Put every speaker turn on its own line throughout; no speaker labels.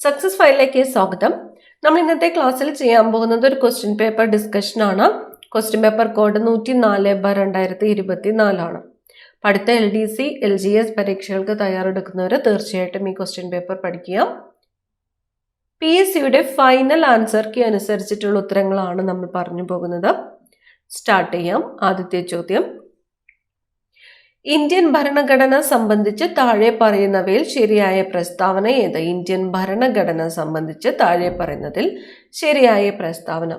Success ഫയലിലേക്ക് സ്വാഗതം. നമ്മൾ ഇന്നത്തെ ക്ലാസ്സിൽ ചെയ്യാൻ പോകുന്നത് ഒരു ക്വസ്റ്റ്യൻ പേപ്പർ ഡിസ്കഷൻ ആണ്. ക്വസ്റ്റ്യൻ പേപ്പർ കോഡ് 104/2024 ആണ്. അടുത്ത LDC, LGS പരീക്ഷകൾക്ക് തയ്യാറെടുക്കുന്നവർ തീർച്ചയായിട്ടും ഈ ക്വസ്റ്റ്യൻ പേപ്പർ പഠിക്കുക. PSCയുടെ ഫൈനൽ ആൻസർ കീ അനുസരിച്ചിട്ടുള്ള ഉത്തരങ്ങളാണ് നമ്മൾ പറഞ്ഞു പോകുന്നത്. സ്റ്റാർട്ട് ചെയ്യാം. ആദ്യത്തെ ചോദ്യം, ഇന്ത്യൻ ഭരണഘടന സംബന്ധിച്ച് താഴെ പറയുന്നവയിൽ ശരിയായ പ്രസ്താവന ഏത്? ഇന്ത്യൻ ഭരണഘടന സംബന്ധിച്ച് താഴെ പറയുന്നതിൽ ശരിയായ പ്രസ്താവന.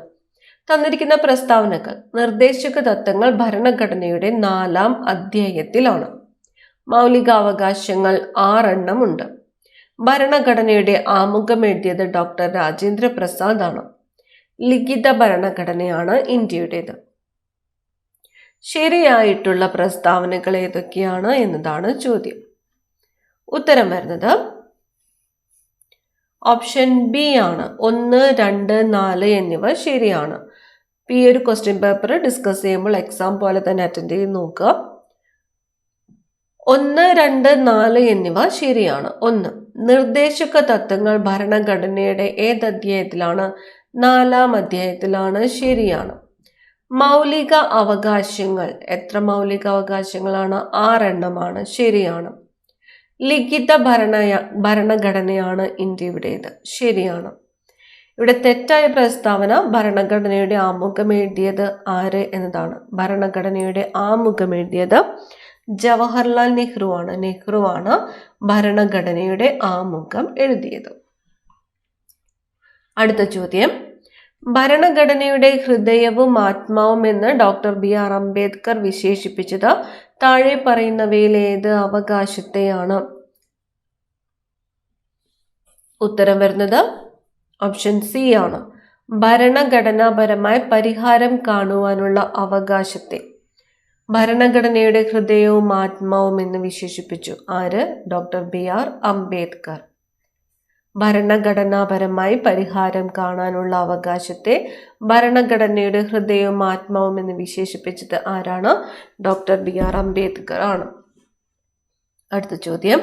തന്നിരിക്കുന്ന പ്രസ്താവനകൾ നിർദ്ദേശക തത്വങ്ങൾ ഭരണഘടനയുടെ 4-ാം അധ്യായത്തിലാണ്. മൗലികാവകാശങ്ങൾ 6 എണ്ണം ഉണ്ട്. ഭരണഘടനയുടെ ആമുഖം എഴുതിയത് ഡോക്ടർ രാജേന്ദ്ര പ്രസാദ് ആണ്. ലിഖിത ഭരണഘടനയാണ് ഇന്ത്യയുടേത്. ശരിയായിട്ടുള്ള പ്രസ്താവനകൾ ഏതൊക്കെയാണ് എന്നതാണ് ചോദ്യം. ഉത്തരം വരുന്നത് ഓപ്ഷൻ ബി ആണ്. 1, 2, 4 എന്നിവ ശരിയാണ്. ഈ ഒരു ക്വസ്റ്റ്യൻ പേപ്പർ ഡിസ്കസ് ചെയ്യുമ്പോൾ എക്സാം പോലെ തന്നെ അറ്റൻഡ് ചെയ്ത് നോക്കുക. 1, 2, 4 എന്നിവ ശരിയാണ്. 1. നിർദ്ദേശക തത്വങ്ങൾ ഭരണഘടനയുടെ ഏത് അധ്യായത്തിലാണ്? 4-ാം അധ്യായത്തിലാണ്. ശരിയാണ്. മൗലിക അവകാശങ്ങൾ എത്ര മൗലിക അവകാശങ്ങളാണ്? 6 എണ്ണമാണ്. ശരിയാണ്. ലിഖിത ഭരണഘടനയാണ് ഇന്ത്യയുടേത്. ശരിയാണ്. ഇവിടെ തെറ്റായ പ്രസ്താവന ഭരണഘടനയുടെ ആമുഖം എഴുതിയത് ആര് എന്നതാണ്. ഭരണഘടനയുടെ ആമുഖം എഴുതിയത് ജവഹർലാൽ നെഹ്റുവാണ് ഭരണഘടനയുടെ ആമുഖം എഴുതിയത്. അടുത്ത ചോദ്യം, ഭരണഘടനയുടെ ഹൃദയവും ആത്മാവും എന്ന് ഡോക്ടർ BR അംബേദ്കർ വിശേഷിപ്പിച്ചത് താഴെ പറയുന്നവയിൽ ഏത് അവകാശത്തെയാണ്? ഉത്തരം വരുന്നത് ഓപ്ഷൻ സി ആണ്. ഭരണഘടനാപരമായ പരിഹാരം കാണുവാനുള്ള അവകാശത്തെ ഭരണഘടനയുടെ ഹൃദയവും ആത്മാവും എന്ന് വിശേഷിപ്പിച്ചു. ആര്? Doctor BR Ambedkar. ഭരണഘടനാപരമായി പരിഹാരം കാണാനുള്ള അവകാശത്തെ ഭരണഘടനയുടെ ഹൃദയവും ആത്മാവും എന്ന് വിശേഷിപ്പിച്ചത് ആരാണ്? ഡോക്ടർ BR അംബേദ്കർ ആണ്. അടുത്ത ചോദ്യം,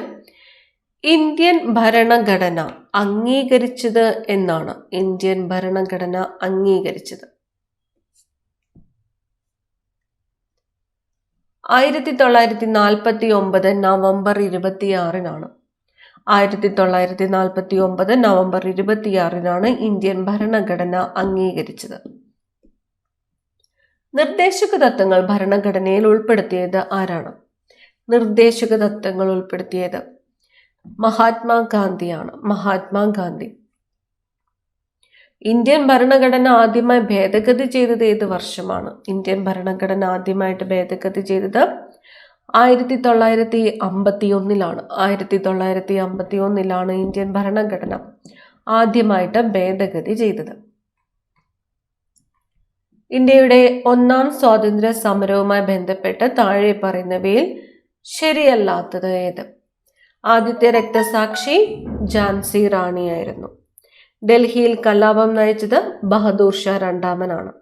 ഇന്ത്യൻ ഭരണഘടന അംഗീകരിച്ചത് എന്നാണ്. ഇന്ത്യൻ ഭരണഘടന അംഗീകരിച്ചത് 1949 നവംബർ 26-നാണ്. 1949 നവംബർ 26-നാണ് ഇന്ത്യൻ ഭരണഘടന അംഗീകരിച്ചത്. നിർദ്ദേശക തത്വങ്ങൾ ഭരണഘടനയിൽ ഉൾപ്പെടുത്തിയത് ആരാണ്? നിർദ്ദേശക തത്വങ്ങൾ ഉൾപ്പെടുത്തിയത് മഹാത്മാഗാന്ധിയാണ്. മഹാത്മാഗാന്ധി. ഇന്ത്യൻ ഭരണഘടന ആദ്യമായി ഭേദഗതി ചെയ്തത് ഏത് വർഷമാണ്? ഇന്ത്യൻ ഭരണഘടന ആദ്യമായിട്ട് ഭേദഗതി ചെയ്തത് 1951-ലാണ്. 1951-ലാണ് ഇന്ത്യൻ ഭരണഘടന ആദ്യമായിട്ട് ഭേദഗതി ചെയ്തത്. ഇന്ത്യയുടെ 1-ാം സ്വാതന്ത്ര്യ സമരവുമായി ബന്ധപ്പെട്ട് താഴെ പറയുന്നവയിൽ ശരിയല്ലാത്തത് ഏത്? ആദ്യത്തെ രക്തസാക്ഷി ഝാൻസി റാണിയായിരുന്നു. ഡൽഹിയിൽ കലാപം നയിച്ചത് ബഹദൂർ ഷാ രണ്ടാമനാണ്.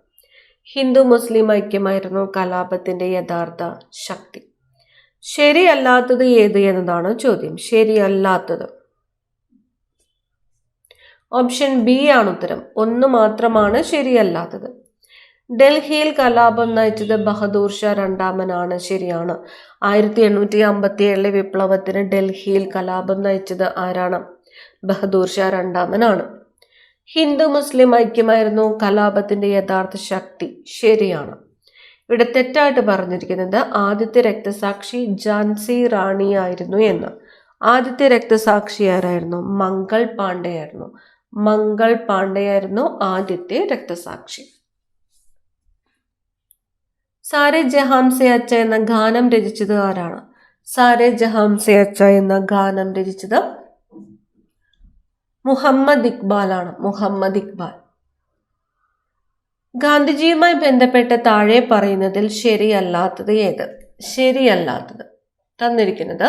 ഹിന്ദു മുസ്ലിം ഐക്യമായിരുന്നു കലാപത്തിന്റെ യഥാർത്ഥ ശക്തി. ശരിയല്ലാത്തത് ഏത് എന്നതാണ് ചോദ്യം. ശരിയല്ലാത്തത് ഓപ്ഷൻ ബി ആണ് ഉത്തരം. 1 മാത്രമാണ് ശരിയല്ലാത്തത്. ഡൽഹിയിൽ കലാപം നയിച്ചത് ബഹദൂർ ഷാ രണ്ടാമനാണ്. ശരിയാണ്. 1857 വിപ്ലവത്തിന് ഡൽഹിയിൽ കലാപം നയിച്ചത് ആരാണ്? ബഹദൂർ ഷാ രണ്ടാമനാണ്. ഹിന്ദു മുസ്ലിം ഐക്യമായിരുന്നു കലാപത്തിന്റെ യഥാർത്ഥ ശക്തി. ശരിയാണ്. ഇവിടെ തെറ്റായിട്ട് പറഞ്ഞിരിക്കുന്നത് ആദ്യത്തെ രക്തസാക്ഷി ഝാൻസി റാണിയായിരുന്നു എന്ന്. ആദ്യത്തെ രക്തസാക്ഷി ആരായിരുന്നു? മംഗൾ പാണ്ഡെയായിരുന്നു. മംഗൾ പാണ്ഡെയായിരുന്നു ആദ്യത്തെ രക്തസാക്ഷി. സാരേ ജഹാം സേ അച്ച എന്ന ഗാനം രചിച്ചത് ആരാണ്? സാരേ ജഹാം സേ അച്ച എന്ന ഗാനം രചിച്ചത് മുഹമ്മദ് ഇക്ബാൽ ആണ്. മുഹമ്മദ് ഇക്ബാൽ. ഗാന്ധിജിയുമായി ബന്ധപ്പെട്ട് താഴെ പറയുന്നതിൽ ശരിയല്ലാത്തത് ഏത്? ശരിയല്ലാത്തത് തന്നിരിക്കുന്നത്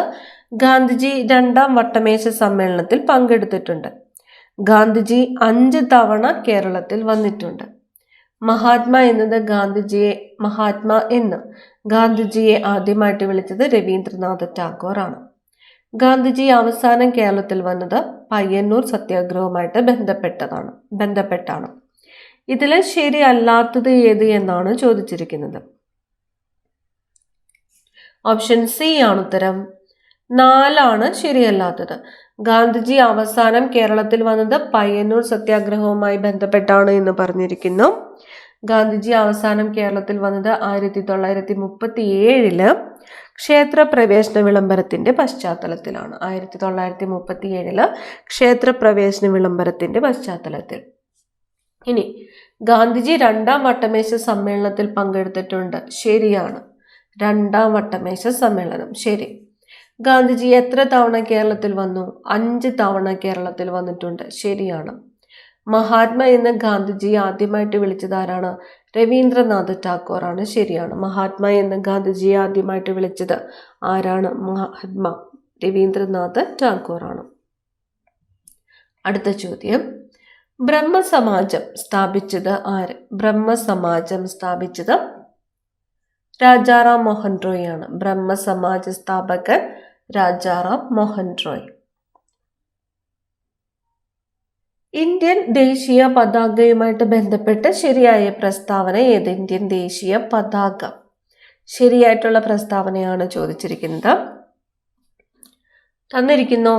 ഗാന്ധിജി 2-ാം വട്ടമേശ സമ്മേളനത്തിൽ പങ്കെടുത്തിട്ടുണ്ട്. ഗാന്ധിജി 5 തവണ കേരളത്തിൽ വന്നിട്ടുണ്ട്. മഹാത്മാ എന്ന് ഗാന്ധിജിയെ ആദ്യമായിട്ട് വിളിച്ചത് രവീന്ദ്രനാഥ ടാഗോർ ആണ്. ഗാന്ധിജി അവസാനം കേരളത്തിൽ വന്നത് പയ്യന്നൂർ സത്യാഗ്രഹവുമായിട്ട് ബന്ധപ്പെട്ടാണ്. ഇതിൽ ശരിയല്ലാത്തത് ഏത് എന്നാണ് ചോദിച്ചിരിക്കുന്നത്. ഓപ്ഷൻ സി ആണ് ഉത്തരം. 4 ശരിയല്ലാത്തത്. ഗാന്ധിജി അവസാനം കേരളത്തിൽ വന്നത് പയ്യന്നൂർ സത്യാഗ്രഹവുമായി ബന്ധപ്പെട്ടാണ് എന്ന് പറഞ്ഞിരിക്കുന്നു. ഗാന്ധിജി അവസാനം കേരളത്തിൽ വന്നത് 1937 ക്ഷേത്രപ്രവേശന വിളംബരത്തിന്റെ പശ്ചാത്തലത്തിലാണ്. 1937 ക്ഷേത്രപ്രവേശന വിളംബരത്തിന്റെ പശ്ചാത്തലത്തിൽ. ഇനി ഗാന്ധിജി 2ാം വട്ടമേശ സമ്മേളനത്തിൽ പങ്കെടുത്തിട്ടുണ്ട്. ശരിയാണ്. 2ാം വട്ടമേശ സമ്മേളനം ശരി. ഗാന്ധിജി എത്ര തവണ കേരളത്തിൽ വന്നു? 5 തവണ കേരളത്തിൽ വന്നിട്ടുണ്ട്. ശരിയാണ്. മഹാത്മാ എന്ന് ഗാന്ധിജി ആദ്യമായിട്ട് വിളിച്ചത് ആരാണ്? രവീന്ദ്രനാഥ് ടാഗോർ ആണ്. ശരിയാണ്. മഹാത്മാ എന്ന് ഗാന്ധിജിയെ ആദ്യമായിട്ട് വിളിച്ചത് ആരാണ്? മഹാത്മാ രവീന്ദ്രനാഥ് ടാഗോർ ആണ്. അടുത്ത ചോദ്യം, ബ്രഹ്മസമാജം സ്ഥാപിച്ചത് ആര്? ബ്രഹ്മസമാജം സ്ഥാപിച്ചത് രാജാറാം മോഹൻ റോയ് ആണ്. ബ്രഹ്മസമാജ സ്ഥാപകൻ രാജാറാം മോഹൻ റോയ്. ഇന്ത്യൻ ദേശീയ പതാകയുമായിട്ട് ബന്ധപ്പെട്ട് ശരിയായ പ്രസ്താവന ഏത്? ഇന്ത്യൻ ദേശീയ പതാക ശരിയായിട്ടുള്ള പ്രസ്താവനയാണ് ചോദിച്ചിരിക്കുന്നത്. തന്നിരിക്കുന്നു.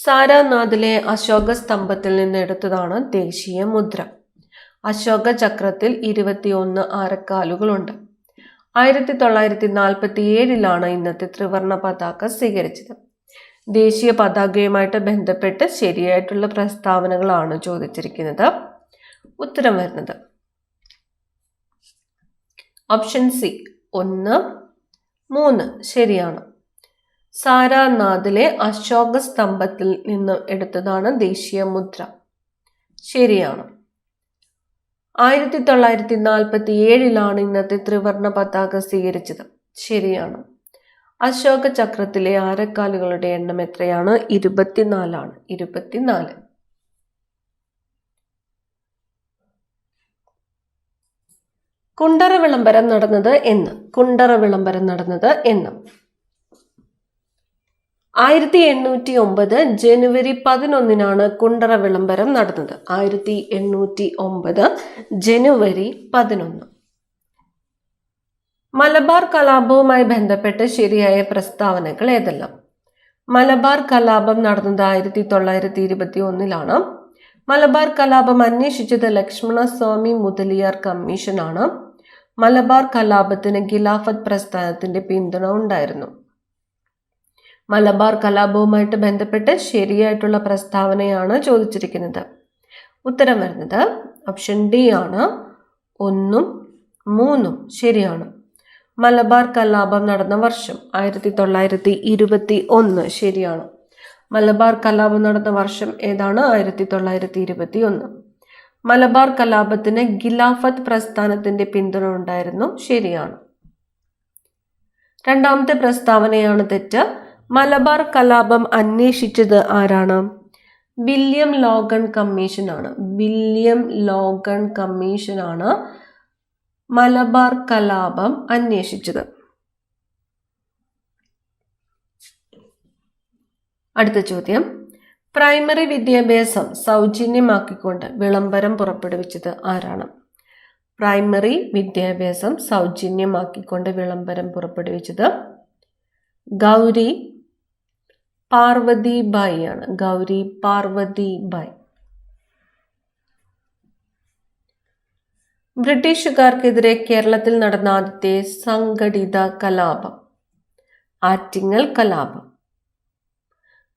സാരാനാഥിലെ അശോക സ്തംഭത്തിൽ നിന്ന് എടുത്തതാണ് ദേശീയ മുദ്ര. അശോക ചക്രത്തിൽ 21 ആരക്കാലുകളുണ്ട്. 1947 ഇന്നത്തെ ത്രിവർണ പതാക സ്വീകരിച്ചത്. ദേശീയ പതാകയുമായിട്ട് ബന്ധപ്പെട്ട് ശരിയായിട്ടുള്ള പ്രസ്താവനകളാണ് ചോദിച്ചിരിക്കുന്നത്. ഉത്തരം വരുന്നത് ഓപ്ഷൻ സി 1, 3 ശരിയാണ്. സാരാനാഥിലെ അശോക സ്തംഭത്തിൽ നിന്ന് എടുത്തതാണ് ദേശീയ മുദ്ര. ശരിയാണ്. 1947 ഇന്നത്തെ ത്രിവർണ പതാക സ്വീകരിച്ചത്. ശരിയാണ്. അശോക ചക്രത്തിലെ ആരക്കാലുകളുടെ എണ്ണം എത്രയാണ്? 24 24. കുണ്ടറ വിളംബരം നടന്നത് എന്ന്? 1809 ജനുവരി 11 കുണ്ടറ വിളംബരം നടന്നത്. 1809 ജനുവരി 11. മലബാർ കലാപവുമായി ബന്ധപ്പെട്ട് ശരിയായ പ്രസ്താവനകൾ ഏതെല്ലാം? മലബാർ കലാപം നടന്നത് 1921. മലബാർ കലാപം അന്വേഷിച്ചത് ലക്ഷ്മണസ്വാമി മുതലിയാർ കമ്മീഷനാണ്. മലബാർ കലാപത്തിന് ഖിലാഫത്ത് പ്രസ്ഥാനത്തിന്റെ പിന്തുണ ഉണ്ടായിരുന്നു. മലബാർ കലാപവുമായിട്ട് ബന്ധപ്പെട്ട് ശരിയായിട്ടുള്ള പ്രസ്താവനയാണ് ചോദിച്ചിരിക്കുന്നത്. ഉത്തരം വരുന്നത് ഓപ്ഷൻ ഡി ആണ്. 1, 3 ശരിയാണ്. മലബാർ കലാപം നടന്ന വർഷം 1921 ശരിയാണ്. മലബാർ കലാപം നടന്ന വർഷം ഏതാണ്? 1921. മലബാർ കലാപത്തിന് ഖിലാഫത്ത് പ്രസ്ഥാനത്തിന്റെ പിന്തുണ ഉണ്ടായിരുന്നു. ശരിയാണ്. 2ാമത്തെ പ്രസ്താവനയാണ് തെറ്റ്. മലബാർ കലാപം അന്വേഷിച്ചത് ആരാണ്? വില്യം ലോഗൺ കമ്മീഷനാണ്. വില്യം ലോഗൺ കമ്മീഷനാണ് മലബാർ കലാപം അന്വേഷിച്ചത്. അടുത്ത ചോദ്യം, പ്രൈമറി വിദ്യാഭ്യാസം സൗജന്യമാക്കിക്കൊണ്ട് വിളംബരം പുറപ്പെടുവിച്ചത് ആരാണ്? പ്രൈമറി വിദ്യാഭ്യാസം സൗജന്യമാക്കിക്കൊണ്ട് വിളംബരം പുറപ്പെടുവിച്ചത് ഗൗരി പാർവതി ബായി ആണ്. ഗൗരി പാർവതി ബായി. ബ്രിട്ടീഷുകാർക്കെതിരെ കേരളത്തിൽ നടന്ന ആദ്യത്തെ സംഘടിത കലാപം ആറ്റിങ്ങൽ കലാപം.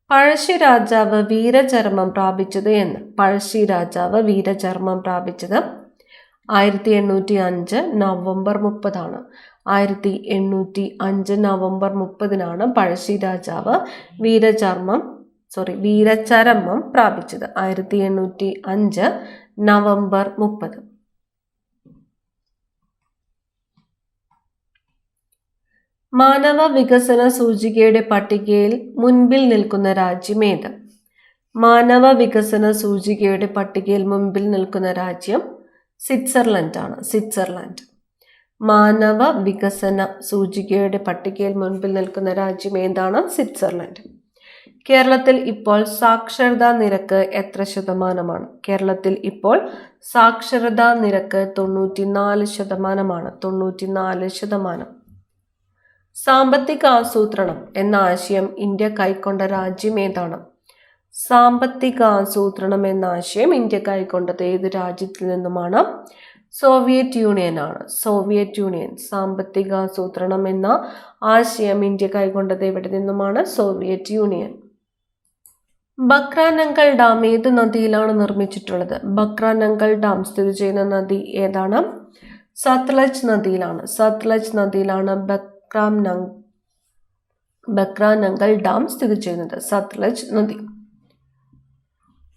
പഴശ്ശി രാജാവ് വീരചർമ്മം പ്രാപിച്ചത് എന്ന്? പഴശ്ശി രാജാവ് വീരചർമ്മം പ്രാപിച്ചത് 1805 നവംബർ 30 1805 നവംബർ 30 പഴശ്ശി രാജാവ് വീരചരമം പ്രാപിച്ചത്. 1805 നവംബർ 30. മാനവ വികസന സൂചികയുടെ പട്ടികയിൽ മുൻപിൽ നിൽക്കുന്ന രാജ്യം ഏത്? മാനവ വികസന സൂചികയുടെ പട്ടികയിൽ മുൻപിൽ നിൽക്കുന്ന രാജ്യം സ്വിറ്റ്സർലൻഡ് ആണ്. സ്വിറ്റ്സർലൻഡ്. മാനവ വികസന സൂചികയുടെ പട്ടികയിൽ മുൻപിൽ നിൽക്കുന്ന രാജ്യം ഏതാണ്? സ്വിറ്റ്സർലൻഡ്. കേരളത്തിൽ ഇപ്പോൾ സാക്ഷരതാ നിരക്ക് എത്ര ശതമാനമാണ്? കേരളത്തിൽ ഇപ്പോൾ സാക്ഷരതാ നിരക്ക് 94%. 94%. സാമ്പത്തിക ആസൂത്രണം എന്ന ആശയം ഇന്ത്യ കൈക്കൊണ്ട രാജ്യം ഏതാണ്? സാമ്പത്തിക ആസൂത്രണം എന്ന ആശയം ഇന്ത്യ കൈക്കൊണ്ടത് ഏത് രാജ്യത്തിൽ നിന്നുമാണ്? സോവിയറ്റ് യൂണിയൻ ആണ്. Soviet union. സാമ്പത്തിക ആസൂത്രണം എന്ന ആശയം ഇന്ത്യ കൈക്കൊണ്ടത് എവിടെ നിന്നുമാണ്? Soviet union. ബക്രാനങ്കൽ ഡാം ഏത് നദിയിലാണ് നിർമ്മിച്ചിട്ടുള്ളത്? ബക്രാനങ്കൽ ഡാം സ്ഥിതി ചെയ്യുന്ന നദി ഏതാണ്? സത്ലജ് നദിയിലാണ്. സത്ലജ് നദിയിലാണ് ബക്രാനങ്കൽ ഡാം സ്ഥിതി ചെയ്യുന്നത്. സത്ലജ് നദി.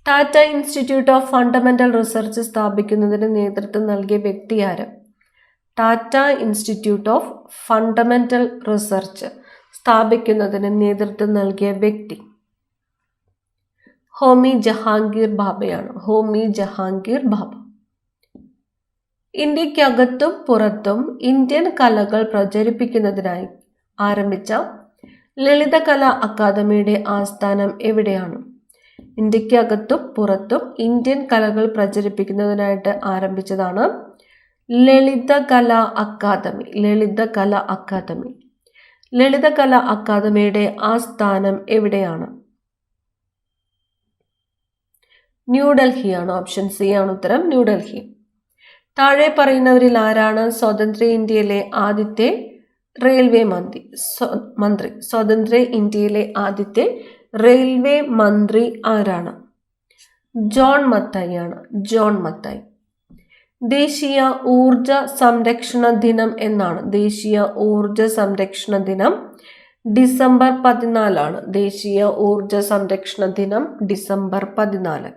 Tata institute of fundamental research സ്ഥാപിക്കുന്നതിന് നേതൃത്വം നൽകിയ വ്യക്തി ആര്? Tata institute of fundamental research സ്ഥാപിക്കുന്നതിന് നേതൃത്വം നൽകിയ വ്യക്തി ഹോമി ജഹാംഗീർ ഭാഭയാണ്. ഹോമി ജഹാംഗീർ ഭാഭ. ഇന്ത്യക്കകത്തും പുറത്തും ഇന്ത്യൻ കലകൾ പ്രചരിപ്പിക്കുന്നതിനായി ആരംഭിച്ച ലളിതകലാ അക്കാദമിയുടെ ആസ്ഥാനം എവിടെയാണ്? ഇന്ത്യക്കകത്തും പുറത്തും ഇന്ത്യൻ കലകൾ പ്രചരിപ്പിക്കുന്നതിനായിട്ട് ആരംഭിച്ചതാണ് ലളിതകലാ അക്കാദമി. ലളിതകലാ അക്കാദമി. ലളിതകലാ അക്കാദമിയുടെ ആസ്ഥാനം എവിടെയാണ്? ന്യൂഡൽഹിയാണ്. ഓപ്ഷൻ സി ആണ് ഉത്തരം. ന്യൂഡൽഹി. താഴെ പറയുന്നവരിൽ ആരാണ് സ്വതന്ത്ര ഇന്ത്യയിലെ ആദ്യത്തെ റെയിൽവേ മന്ത്രി? സ്വതന്ത്ര ഇന്ത്യയിലെ ആദ്യത്തെ റെയിൽവേ മന്ത്രി ആരാണ്? ജോൺ മത്തായി ആണ്. ജോൺ മത്തായി. ദേശീയ ഊർജ സംരക്ഷണ ദിനം എന്നാണ്? ദേശീയ ഊർജ സംരക്ഷണ ദിനം ഡിസംബർ 14 ആണ്. ദേശീയ ഊർജ സംരക്ഷണ ദിനം ഡിസംബർ 14.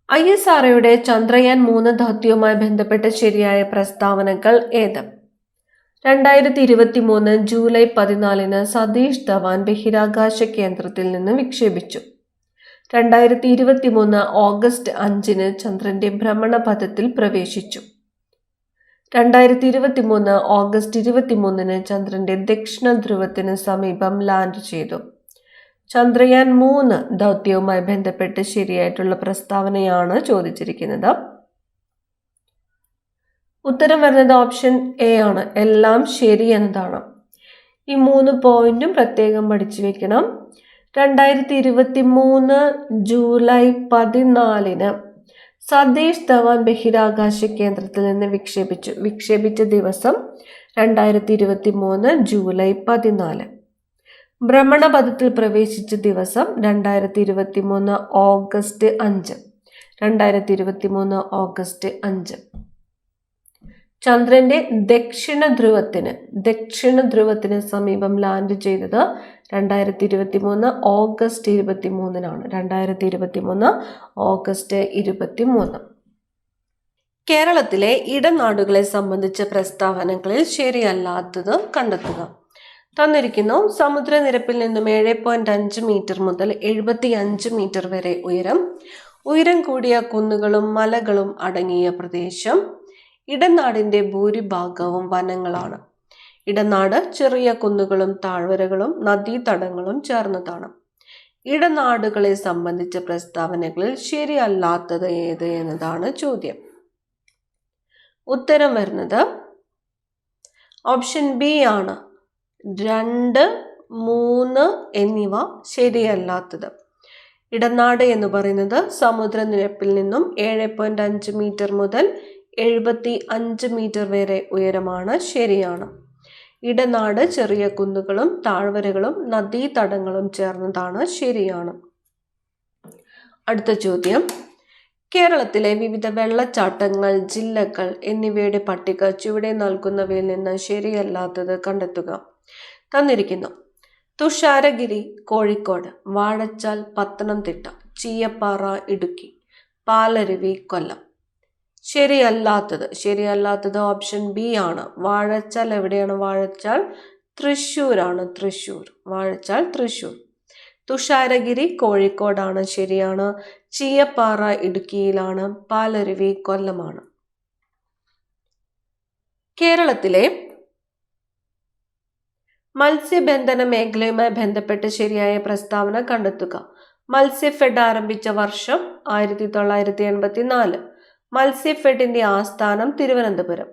ISROയുടെ ചന്ദ്രയാൻ 3 ദൗത്യവുമായി ബന്ധപ്പെട്ട ശരിയായ പ്രസ്താവനകൾ ഏത്? 2023 ജൂലൈ 14 സതീഷ് ധവാൻ ബഹിരാകാശ കേന്ദ്രത്തിൽ നിന്ന് വിക്ഷേപിച്ചു. 2023 ഓഗസ്റ്റ് 5 ചന്ദ്രന്റെ ഭ്രമണപഥത്തിൽ പ്രവേശിച്ചു. 2023 ഓഗസ്റ്റ് 23 ചന്ദ്രന്റെ ദക്ഷിണ ധ്രുവത്തിന് സമീപം ലാൻഡ് ചെയ്തു. ചന്ദ്രയാൻ 3 ദൗത്യവുമായി ബന്ധപ്പെട്ട് ശരിയായിട്ടുള്ള പ്രസ്താവനയാണ് ചോദിച്ചിരിക്കുന്നത്. ഉത്തരം വരുന്നത് ഓപ്ഷൻ എ ആണ്. എല്ലാം ശരി എന്നതാണ്. ഈ 3 പോയിന്റും പ്രത്യേകം പഠിച്ചു വെക്കണം. 2023 ജൂലൈ 14 സതീഷ് ധവാൻ ബഹിരാകാശ കേന്ദ്രത്തിൽ നിന്ന് വിക്ഷേപിച്ച ദിവസം 2023 ജൂലൈ 14. ഭ്രമണപഥത്തിൽ പ്രവേശിച്ച ദിവസം 2023 ഓഗസ്റ്റ് 5. 2023 ഓഗസ്റ്റ് 5. ചന്ദ്രന്റെ ദക്ഷിണ ധ്രുവത്തിന് സമീപം ലാൻഡ് ചെയ്തത് 2023 ഓഗസ്റ്റ് 23 2023 ഓഗസ്റ്റ് 23. കേരളത്തിലെ ഇടനാടുകളെ സംബന്ധിച്ച പ്രസ്താവനകളിൽ ശരിയല്ലാത്തത് കണ്ടെത്തുക. തന്നിരിക്കുന്നു. സമുദ്രനിരപ്പിൽ നിന്നും 7.5 മീറ്റർ മുതൽ 75 മീറ്റർ വരെ ഉയരം കൂടിയ കുന്നുകളും മലകളും അടങ്ങിയ പ്രദേശം. ഇടനാടിന്റെ ഭൂരിഭാഗവും വനങ്ങളാണ്. ഇടനാട് ചെറിയ കുന്നുകളും താഴ്വരകളും നദീതടങ്ങളും ചേർന്നതാണ്. ഇടനാടുകളെ സംബന്ധിച്ച പ്രസ്താവനകളിൽ ശരിയല്ലാത്തത് ഏത് എന്നതാണ് ചോദ്യം. ഉത്തരം വരുന്നത് ഓപ്ഷൻ ബി ആണ്. 2, 3 എന്നിവ ശരിയല്ലാത്തത്. ഇടനാട് എന്ന് പറയുന്നത് സമുദ്രനിരപ്പിൽ നിന്നും 7.5 മീറ്റർ മുതൽ 75 മീറ്റർ വരെ ഉയരമാണ്. ശരിയാണ്. ഇടനാട് ചെറിയ കുന്നുകളും താഴ്വരകളും നദീതടങ്ങളും ചേർന്നതാണ്. ശരിയാണ്. അടുത്ത ചോദ്യം. കേരളത്തിലെ വിവിധ വെള്ളച്ചാട്ടങ്ങൾ, ജില്ലകൾ എന്നിവയുടെ പട്ടിക ചുവടെ നൽകുന്നവയിൽ നിന്ന് ശരിയല്ലാത്തത് കണ്ടെത്തുക. തന്നിരിക്കുന്നു. തുഷാരഗിരി കോഴിക്കോട്, വാഴച്ചാൽ പത്തനംതിട്ട, ചീയപ്പാറ ഇടുക്കി, പാലരുവി കൊല്ലം. ശരിയല്ലാത്തത് ഓപ്ഷൻ ബി ആണ്. വാഴച്ചാൽ എവിടെയാണ്? വാഴച്ചാൽ തൃശ്ശൂരാണ്. വാഴച്ചാൽ തൃശ്ശൂർ. തുഷാരഗിരി കോഴിക്കോടാണ്. ശരിയാണ്. ചീയപ്പാറ ഇടുക്കിയിലാണ്. പാലരുവി കൊല്ലമാണ്. കേരളത്തിലെ മത്സ്യബന്ധന മേഖലയുമായി ബന്ധപ്പെട്ട് ശരിയായ പ്രസ്താവന കണ്ടെത്തുക. മത്സ്യഫെഡ് ആരംഭിച്ച വർഷം 1984. മത്സ്യഫെഡിന്റെ ആസ്ഥാനം തിരുവനന്തപുരം.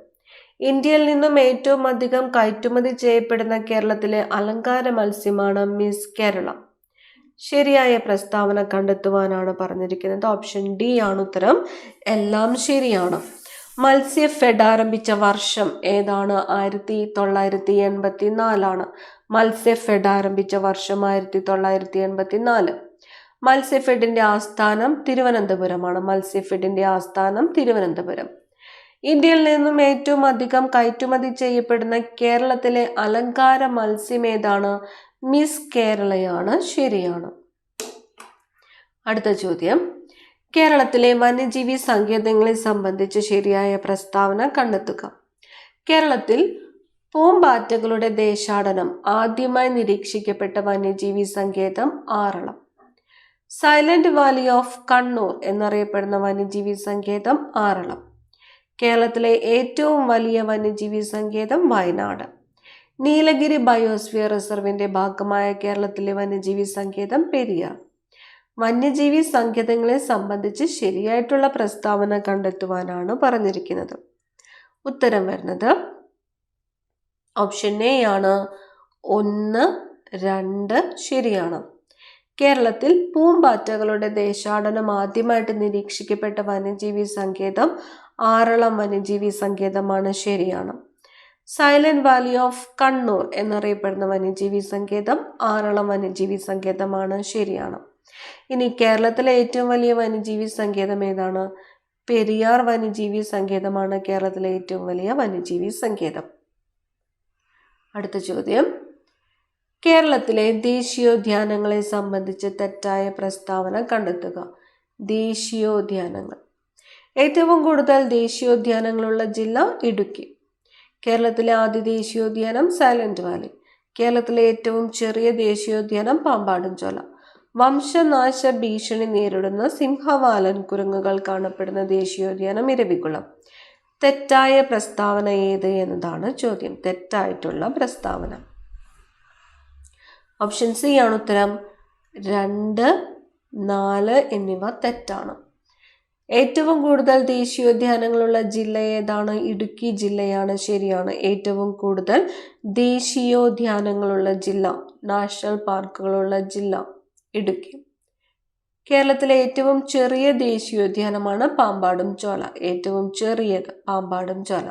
ഇന്ത്യയിൽ നിന്നും ഏറ്റവും അധികം കയറ്റുമതി ചെയ്യപ്പെടുന്ന കേരളത്തിലെ അലങ്കാര മത്സ്യമാണ് മിസ് കേരള. ശരിയായ പ്രസ്താവന കണ്ടെത്തുവാനാണ് പറഞ്ഞിരിക്കുന്നത്. ഓപ്ഷൻ ഡി ആണ് ഉത്തരം. എല്ലാം ശരിയാണ്. മത്സ്യഫെഡ് ആരംഭിച്ച വർഷം ഏതാണ്? 1984. മത്സ്യഫെഡ് ആരംഭിച്ച വർഷം 1984. മത്സ്യഫെഡിന്റെ ആസ്ഥാനം തിരുവനന്തപുരമാണ്. മത്സ്യഫെഡിന്റെ ആസ്ഥാനം തിരുവനന്തപുരം. ഇന്ത്യയിൽ നിന്നും ഏറ്റവും അധികം കയറ്റുമതി ചെയ്യപ്പെടുന്ന കേരളത്തിലെ അലങ്കാര മത്സ്യം ഏതാണ്? മിസ് കേരളയാണ്. ശരിയാണ്. അടുത്ത ചോദ്യം, കേരളത്തിലെ വന്യജീവി സങ്കേതങ്ങളെ സംബന്ധിച്ച് ശരിയായ പ്രസ്താവന കണ്ടെത്തുക. കേരളത്തിൽ പൂമ്പാറ്റകളുടെ ദേശാടനം ആദ്യമായി നിരീക്ഷിക്കപ്പെട്ട വന്യജീവി സങ്കേതം Aralam. Silent Valley of Kannur എന്നറിയപ്പെടുന്ന വന്യജീവി സങ്കേതം ആറളം. കേരളത്തിലെ ഏറ്റവും വലിയ വന്യജീവി സങ്കേതം വയനാട്. നീലഗിരി ബയോസ്ഫിയർ റിസർവിന്റെ ഭാഗമായ കേരളത്തിലെ വന്യജീവി സങ്കേതം പെരിയാർ. വന്യജീവി സങ്കേതങ്ങളെ സംബന്ധിച്ച് ശരിയായിട്ടുള്ള പ്രസ്താവന കണ്ടെത്തുവാനാണ് പറഞ്ഞിരിക്കുന്നത്. ഉത്തരം വരുന്നത് ഓപ്ഷൻ എ ആണ്. 1, 2 ശരിയാണ്. കേരളത്തിൽ പൂമ്പാറ്റകളുടെ ദേശാടനം ആദ്യമായിട്ട് നിരീക്ഷിക്കപ്പെട്ട വന്യജീവി സങ്കേതം ആറളം വന്യജീവി സങ്കേതമാണ്. ശരിയാണ്. സൈലന്റ് വാലി ഓഫ് കണ്ണൂർ എന്നറിയപ്പെടുന്ന വന്യജീവി സങ്കേതം ആറളം വന്യജീവി സങ്കേതമാണ്. ശരിയാണ്. ഇനി കേരളത്തിലെ ഏറ്റവും വലിയ വന്യജീവി സങ്കേതം ഏതാണ്? പെരിയാർ വന്യജീവി സങ്കേതമാണ് കേരളത്തിലെ ഏറ്റവും വലിയ വന്യജീവി സങ്കേതം. അടുത്ത ചോദ്യം, കേരളത്തിലെ ദേശീയോദ്യാനങ്ങളെ സംബന്ധിച്ച് തെറ്റായ പ്രസ്താവന കണ്ടെത്തുക. ദേശീയോദ്യാനങ്ങൾ. ഏറ്റവും കൂടുതൽ ദേശീയോദ്യാനങ്ങളുള്ള ജില്ല ഇടുക്കി. കേരളത്തിലെ ആദ്യ ദേശീയോദ്യാനം സൈലന്റ് വാലി. കേരളത്തിലെ ഏറ്റവും ചെറിയ ദേശീയോദ്യാനം പാമ്പാടുംചോല. വംശനാശ ഭീഷണി നേരിടുന്ന സിംഹവാലൻ കുരങ്ങുകൾ കാണപ്പെടുന്ന ദേശീയോദ്യാനം ഇരവികുളം. തെറ്റായ പ്രസ്താവന ഏത് എന്നതാണ് ചോദ്യം. തെറ്റായിട്ടുള്ള പ്രസ്താവന ഓപ്ഷൻ സി ആണ് ഉത്തരം. 2, 4 എന്നിവ തെറ്റാണ്. ഏറ്റവും കൂടുതൽ ദേശീയോദ്യാനങ്ങളുള്ള ജില്ല ഏതാണ്? ഇടുക്കി ജില്ലയാണ്. ശരിയാണ്. ഏറ്റവും കൂടുതൽ ദേശീയോദ്യാനങ്ങളുള്ള ജില്ല, നാഷണൽ പാർക്കുകളുള്ള ജില്ല ഇടുക്കി. കേരളത്തിലെ ഏറ്റവും ചെറിയ ദേശീയോദ്യാനമാണ് പാമ്പാടുംചോല. ഏറ്റവും ചെറിയത് പാമ്പാടുംചോല.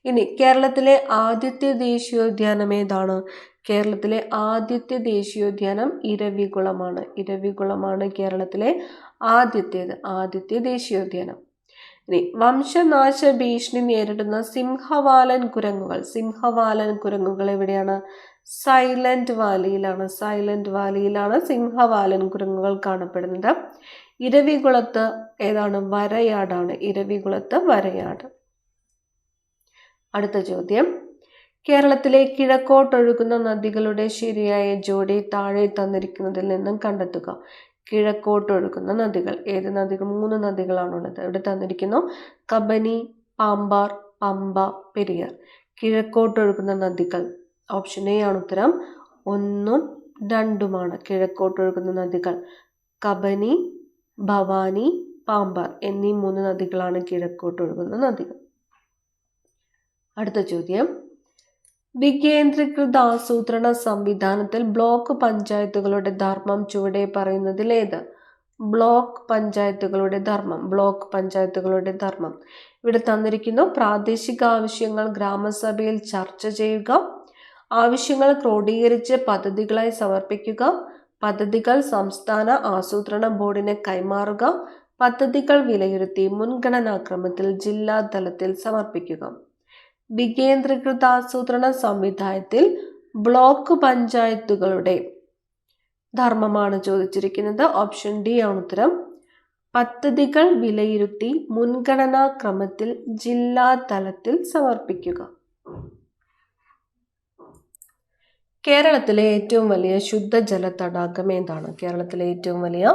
ഇനി കേരളത്തിലെ ആദ്യത്തെ ദേശീയോദ്യാനം ഏതാണ്? കേരളത്തിലെ ആദ്യത്തെ ദേശീയോദ്യാനം ഇരവികുളമാണ്. ഇരവികുളമാണ് കേരളത്തിലെ ആദ്യത്തെ ദേശീയോദ്യാനം. ഇനി വംശനാശ ഭീഷണി നേരിടുന്ന സിംഹവാലൻ കുരങ്ങുകൾ എവിടെയാണ്? സൈലന്റ് വാലിയിലാണ്. സൈലന്റ് വാലിയിലാണ് സിംഹവാലൻ കുരങ്ങുകൾ കാണപ്പെടുന്നത്. ഇരവികുളത്ത് ഏതാണ്? വരയാടാണ്. ഇരവികുളത്ത് വരയാട്. അടുത്ത ചോദ്യം, കേരളത്തിലെ കിഴക്കോട്ടൊഴുകുന്ന നദികളുടെ ശരിയായ ജോഡി താഴെ തന്നിരിക്കുന്നതിൽ നിന്നും കണ്ടെത്തുക. കിഴക്കോട്ടൊഴുകുന്ന നദികൾ ഏത് നദികൾ? 3 നദികളാണുള്ളത്. ഇവിടെ തന്നിരിക്കുന്നു കബനി, പാമ്പാർ, പമ്പ, പെരിയാർ. കിഴക്കോട്ടൊഴുകുന്ന നദികൾ ഓപ്ഷൻ എ ആണ് ഉത്തരം. 1, 2 കിഴക്കോട്ടൊഴുകുന്ന നദികൾ. കബനി, ഭവാനി, പാമ്പാർ എന്നീ 3 നദികളാണ് കിഴക്കോട്ടൊഴുകുന്ന നദികൾ. അടുത്ത ചോദ്യം, വികേന്ദ്രീകൃത ആസൂത്രണ സംവിധാനത്തിൽ ബ്ലോക്ക് പഞ്ചായത്തുകളുടെ ധർമ്മം ചുവടെ പറയുന്നതിൽ ഏത്? ബ്ലോക്ക് പഞ്ചായത്തുകളുടെ ധർമ്മം. ഇവിടെ തന്നിരിക്കുന്നു പ്രാദേശിക ആവശ്യങ്ങൾ ഗ്രാമസഭയിൽ ചർച്ച ചെയ്യുക, ആവശ്യങ്ങൾ ക്രോഡീകരിച്ച് പദ്ധതികളായി സമർപ്പിക്കുക, പദ്ധതികൾ സംസ്ഥാന ആസൂത്രണ ബോർഡിന് കൈമാറുക, പദ്ധതികൾ വിലയിരുത്തി മുൻഗണനാക്രമത്തിൽ ജില്ലാ തലത്തിൽ സമർപ്പിക്കുക. വികേന്ദ്രീകൃത ആസൂത്രണ സംവിധാനത്തിൽ ബ്ലോക്ക് പഞ്ചായത്തുകളുടെ ധർമ്മമാണ് ചോദിച്ചിരിക്കുന്നത്. ഓപ്ഷൻ ഡി ആണ് ഉത്തരം. പദ്ധതികൾ വിലയിരുത്തി മുൻഗണനാക്രമത്തിൽ ജില്ലാ തലത്തിൽ സമർപ്പിക്കുക. കേരളത്തിലെ ഏറ്റവും വലിയ ശുദ്ധജല തടാകം ഏതാണ്? കേരളത്തിലെ ഏറ്റവും വലിയ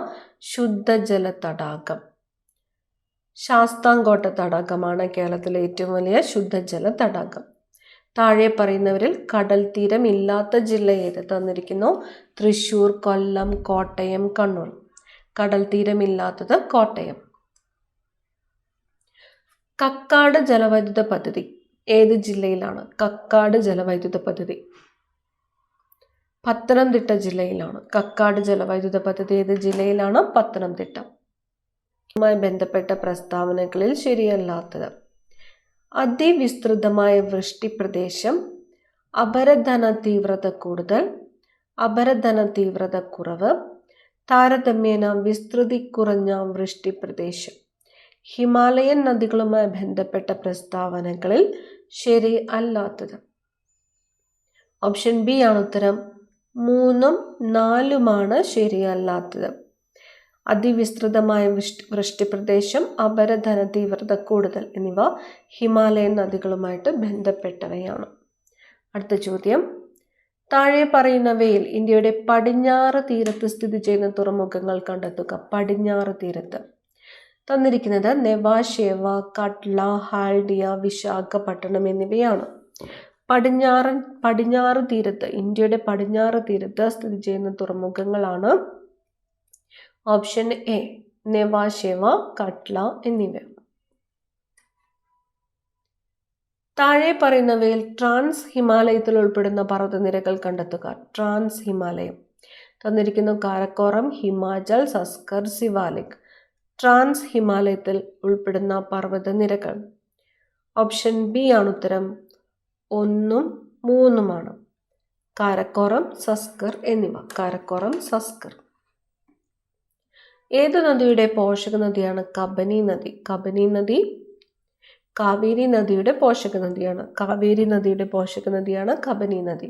ശുദ്ധജല തടാകം ശാസ്താംകോട്ട തടാകമാണ് കേരളത്തിലെ ഏറ്റവും വലിയ ശുദ്ധജല തടാകം. താഴെ പറയുന്നവരിൽ കടൽ തീരം ഇല്ലാത്ത ജില്ല ഏത്? തന്നിരിക്കുന്നു തൃശ്ശൂർ, കൊല്ലം, കോട്ടയം, കണ്ണൂർ. കടൽ തീരമില്ലാത്തത് കോട്ടയം. കക്കാട് ജലവൈദ്യുത പദ്ധതി ഏത് ജില്ലയിലാണ്? കക്കാട് ജലവൈദ്യുത പദ്ധതി പത്തനംതിട്ട ജില്ലയിലാണ്. കക്കാട് ജലവൈദ്യുത പദ്ധതി ഏത് ജില്ലയിലാണ്? പത്തനംതിട്ട. ുമായി ബന്ധപ്പെട്ട പ്രസ്താവനകളിൽ ശരിയല്ലാത്തത്. അതിവിസ്തൃതമായ വൃഷ്ടിപ്രദേശം, അപരധന തീവ്രത കൂടുതൽ, അപരധന തീവ്രത കുറവ്, താരതമ്യേന വിസ്തൃതി കുറഞ്ഞ വൃഷ്ടിപ്രദേശം. ഹിമാലയൻ നദികളുമായി ബന്ധപ്പെട്ട പ്രസ്താവനകളിൽ ശരി അല്ലാത്തത്. ഓപ്ഷൻ ബി ആണ് ഉത്തരം. 3ഉം 4ഉമാണ് ശരിയല്ലാത്തത്. അതിവിസ്തൃതമായ വൃഷ്ടിപ്രദേശം, അപരധന തീവ്രത കൂടുതൽ എന്നിവ ഹിമാലയൻ നദികളുമായിട്ട് ബന്ധപ്പെട്ടവയാണ്. അടുത്ത ചോദ്യം, താഴെ പറയുന്നവയിൽ ഇന്ത്യയുടെ പടിഞ്ഞാറ് തീരത്ത് സ്ഥിതി ചെയ്യുന്ന തുറമുഖങ്ങൾ കണ്ടെത്തുക. പടിഞ്ഞാറ് തീരത്ത് തന്നിരിക്കുന്നത് നെവാഷേവ, കട്ല, ഹാൽഡിയ, വിശാഖപട്ടണം എന്നിവയാണ്. പടിഞ്ഞാറ് തീരത്ത്, ഇന്ത്യയുടെ പടിഞ്ഞാറ് തീരത്ത് സ്ഥിതി ചെയ്യുന്ന തുറമുഖങ്ങളാണ് ഓപ്ഷൻ എ നെവാഷേവ, കട്ല എന്നിവ. താഴെ പറയുന്നവയിൽ ട്രാൻസ് ഹിമാലയത്തിൽ ഉൾപ്പെടുന്ന പർവ്വതനിരകൾ കണ്ടെത്തുക. ട്രാൻസ് ഹിമാലയം തന്നിരിക്കുന്നു കാരക്കോറം, ഹിമാചൽ, സസ്കർ, സിവാലിക്. ട്രാൻസ് ഹിമാലയത്തിൽ ഉൾപ്പെടുന്ന പർവ്വതനിരകൾ. ഓപ്ഷൻ ബി ആണ് ഉത്തരം. 1ഉം 3ഉമാണ്. കാരക്കോറം, സസ്കർ എന്നിവ. കാരക്കോറം, സസ്കർ. ഏത് നദിയുടെ പോഷക നദിയാണ് കബനി നദി? കബനി നദി കാവേരി നദിയുടെ പോഷക നദിയാണ്. കാവേരി നദിയുടെ പോഷക നദിയാണ് കബനി നദി.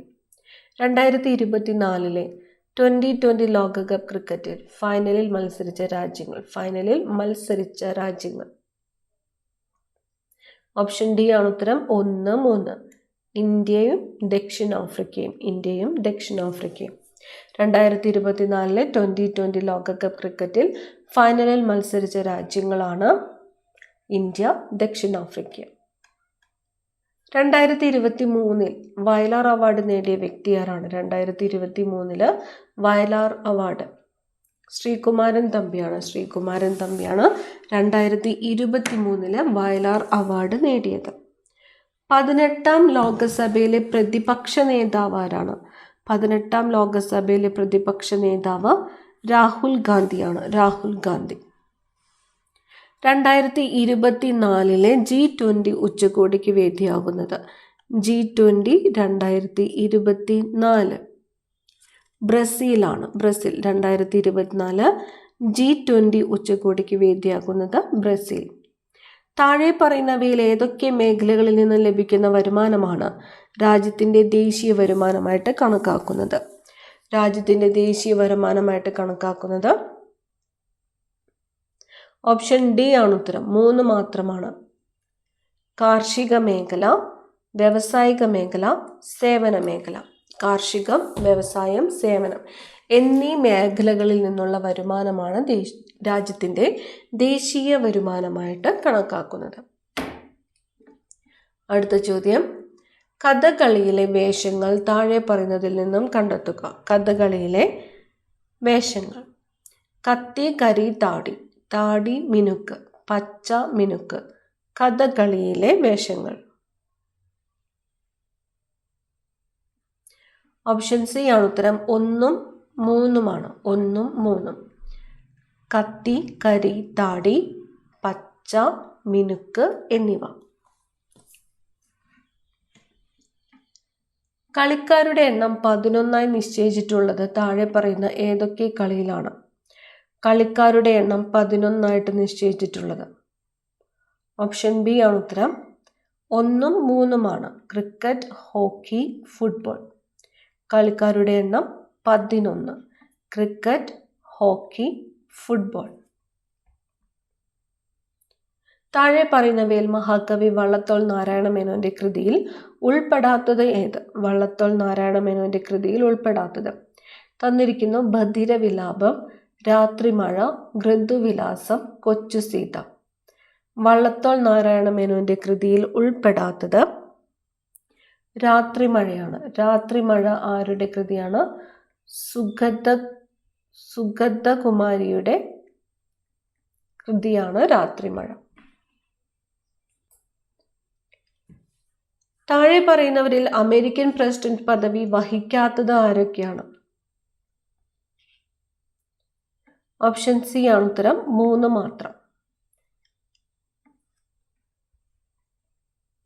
2024 2020 ലോകകപ്പ് ക്രിക്കറ്റിൽ ഫൈനലിൽ മത്സരിച്ച രാജ്യങ്ങൾ. ഓപ്ഷൻ ഡി ആണ് ഉത്തരം. 1, 3. ഇന്ത്യയും ദക്ഷിണാഫ്രിക്കയും. 2024 2020 ലോകകപ്പ് ക്രിക്കറ്റിൽ ഫൈനലിൽ മത്സരിച്ച രാജ്യങ്ങളാണ് ഇന്ത്യ, ദക്ഷിണാഫ്രിക്ക. 2023 വയലാർ അവാർഡ് നേടിയ വ്യക്തി ആരാണ്? 2023 വയലാർ അവാർഡ് ശ്രീകുമാരൻ തമ്പിയാണ്. 2023 വയലാർ അവാർഡ് നേടിയത്. 18ാം ലോകസഭയിലെ പ്രതിപക്ഷ നേതാവ് ആരാണ്? 18ാം ലോകസഭയിലെ പ്രതിപക്ഷ നേതാവ് രാഹുൽ ഗാന്ധിയാണ്. രാഹുൽ ഗാന്ധി. 2024 G20 ഉച്ചകോടിക്ക് വേദിയാകുന്നത്. G20 2024 ബ്രസീലാണ്. 2024 G20 ഉച്ചകോടിക്ക് വേദിയാകുന്നത് ബ്രസീൽ. താഴെ പറയുന്നവയിൽ ഏതൊക്കെ മേഖലകളിൽ നിന്ന് ലഭിക്കുന്ന വരുമാനമാണ് രാജ്യത്തിൻ്റെ ദേശീയ വരുമാനമായിട്ട് കണക്കാക്കുന്നത്? ഓപ്ഷൻ ഡി ആണ് ഉത്തരം. 3 മാത്രമാണ്. കാർഷിക മേഖല, വ്യവസായിക മേഖല, സേവന മേഖല. കാർഷികം, വ്യവസായം, സേവനം എന്നീ മേഖലകളിൽ നിന്നുള്ള വരുമാനമാണ് രാജ്യത്തിൻ്റെ ദേശീയ വരുമാനമായിട്ട് കണക്കാക്കുന്നത്. അടുത്ത ചോദ്യം, കഥകളിയിലെ വേഷങ്ങൾ താഴെ പറയുന്നതിൽ നിന്നും കണ്ടെത്തുക. കഥകളിയിലെ വേഷങ്ങൾ. കത്തി, കരി, താടി. താടി, മിനുക്ക്. പച്ച, മിനുക്ക്. കഥകളിയിലെ വേഷങ്ങൾ. ഓപ്ഷൻ സി ആണ് ഉത്തരം. 1ഉം 3ഉമാണ്. 1ഉം 3ഉം. കത്തി, കരി, താടി, പച്ച, മിനുക്ക് എന്നിവ. കളിക്കാരുടെ എണ്ണം 11 നിശ്ചയിച്ചിട്ടുള്ളത് താഴെ പറയുന്ന ഏതൊക്കെ കളിയിലാണ്? കളിക്കാരുടെ എണ്ണം 11 നിശ്ചയിച്ചിട്ടുള്ളത്. ഓപ്ഷൻ ബി ആണ് ഉത്തരം. 1ഉം 3ഉമാണ്. Cricket, hockey, football. കളിക്കാരുടെ എണ്ണം 11. Cricket, hockey, football. താഴെ പറയുന്നവയിൽ മഹാകവി വള്ളത്തോൾ നാരായണ മേനോന്റെ കൃതിയിൽ ഉൾപ്പെടാത്തത് ഏത്? വള്ളത്തോൾ നാരായണ മേനോന്റെ കൃതിയിൽ ഉൾപ്പെടാത്തത് തന്നിരിക്കുന്നു. ബധിരവിലാപം, രാത്രിമഴ, ഋതുവിലാസം, കൊച്ചു സീത. വള്ളത്തോൾ നാരായണ മേനോന്റെ കൃതിയിൽ ഉൾപ്പെടാത്തത് രാത്രിമഴയാണ്. രാത്രിമഴ ആരുടെ കൃതിയാണ്? സുഗതകുമാരിയുടെ കൃതിയാണ് രാത്രിമഴ. താഴെ പറയുന്നവരിൽ അമേരിക്കൻ പ്രസിഡന്റ് പദവി വഹിക്കാത്തത് ആരൊക്കെയാണ്? ഓപ്ഷൻ സി ആണ് ഉത്തരം, 3 മാത്രം.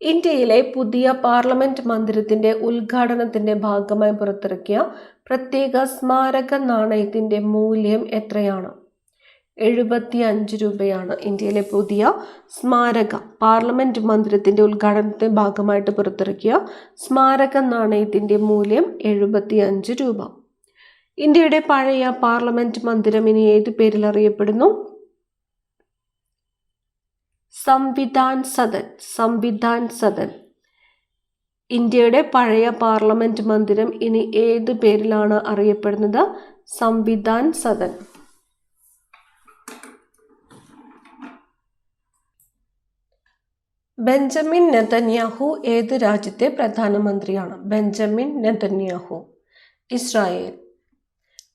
ഇന്ത്യയിലെ പുതിയ പാർലമെന്റ് മന്ദിരത്തിന്റെ ഉദ്ഘാടനത്തിന്റെ ഭാഗമായി പുറത്തിറക്കിയ പ്രത്യേക സ്മാരക നാണയത്തിന്റെ മൂല്യം എത്രയാണ്? 75 രൂപയാണ്. ഇന്ത്യയിലെ പുതിയ സ്മാരക പാർലമെന്റ് മന്ദിരത്തിന്റെ ഉദ്ഘാടനത്തിന്റെ ഭാഗമായിട്ട് പുറത്തിറക്കിയ സ്മാരക നാണയത്തിന്റെ മൂല്യം 75 രൂപ. ഇന്ത്യയുടെ പഴയ പാർലമെന്റ് മന്ദിരം ഇനി ഏത് പേരിൽ അറിയപ്പെടുന്നു? സംവിധാൻ സദൻ. സംവിധാൻ സദൻ. ഇന്ത്യയുടെ പഴയ പാർലമെന്റ് മന്ദിരം ഇനി ഏത് പേരിലാണ് അറിയപ്പെടുന്നത്? സംവിധാൻ സദൻ. ബെഞ്ചമിൻ നെതന്യാഹു ഏത് രാജ്യത്തെ പ്രധാനമന്ത്രിയാണ്? Benjamin Netanyahu, Israel.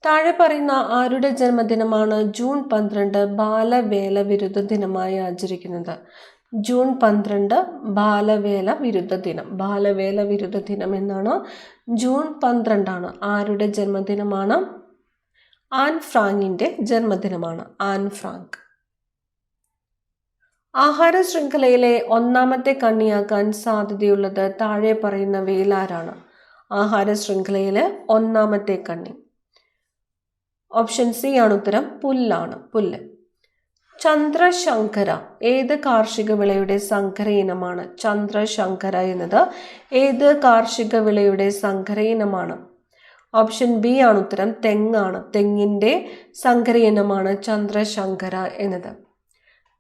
താഴെ പറയുന്ന ആരുടെ ജന്മദിനമാണ് ജൂൺ 12 ബാലവേല വിരുദ്ധ ദിനമായി ആചരിക്കുന്നത്? ജൂൺ 12 ബാലവേല വിരുദ്ധ ദിനം. ബാലവേല വിരുദ്ധ ദിനം എന്നാണ്. ജൂൺ 12 ആണ്. ആരുടെ ജന്മദിനമാണ്? ആൻ ഫ്രാങ്കിന്റെ ജന്മദിനമാണ്. An Frank. ആഹാര ശൃംഖലയിലെ ഒന്നാമത്തെ കണ്ണിയാകാൻ സാധ്യതയുള്ളത് താഴെ പറയുന്നവയിൽ ആരാണ്? ആഹാര ശൃംഖലയിലെ ഒന്നാമത്തെ കണ്ണി. ഓപ്ഷൻ സി ആണ് ഉത്തരം, പുല്ലാണ്. പുല്ല്. ചന്ദ്രശങ്കര ഏത് കാർഷിക വിളയുടെ സങ്കര ഇനമാണ്? ചന്ദ്രശങ്കര എന്നത് ഏത് കാർഷിക വിളയുടെ സങ്കര ഇനമാണ്? ഓപ്ഷൻ ബി ആണ് ഉത്തരം, തെങ്ങാണ്. തെങ്ങിന്റെ സങ്കര ഇനമാണ് ചന്ദ്രശങ്കര എന്നത്.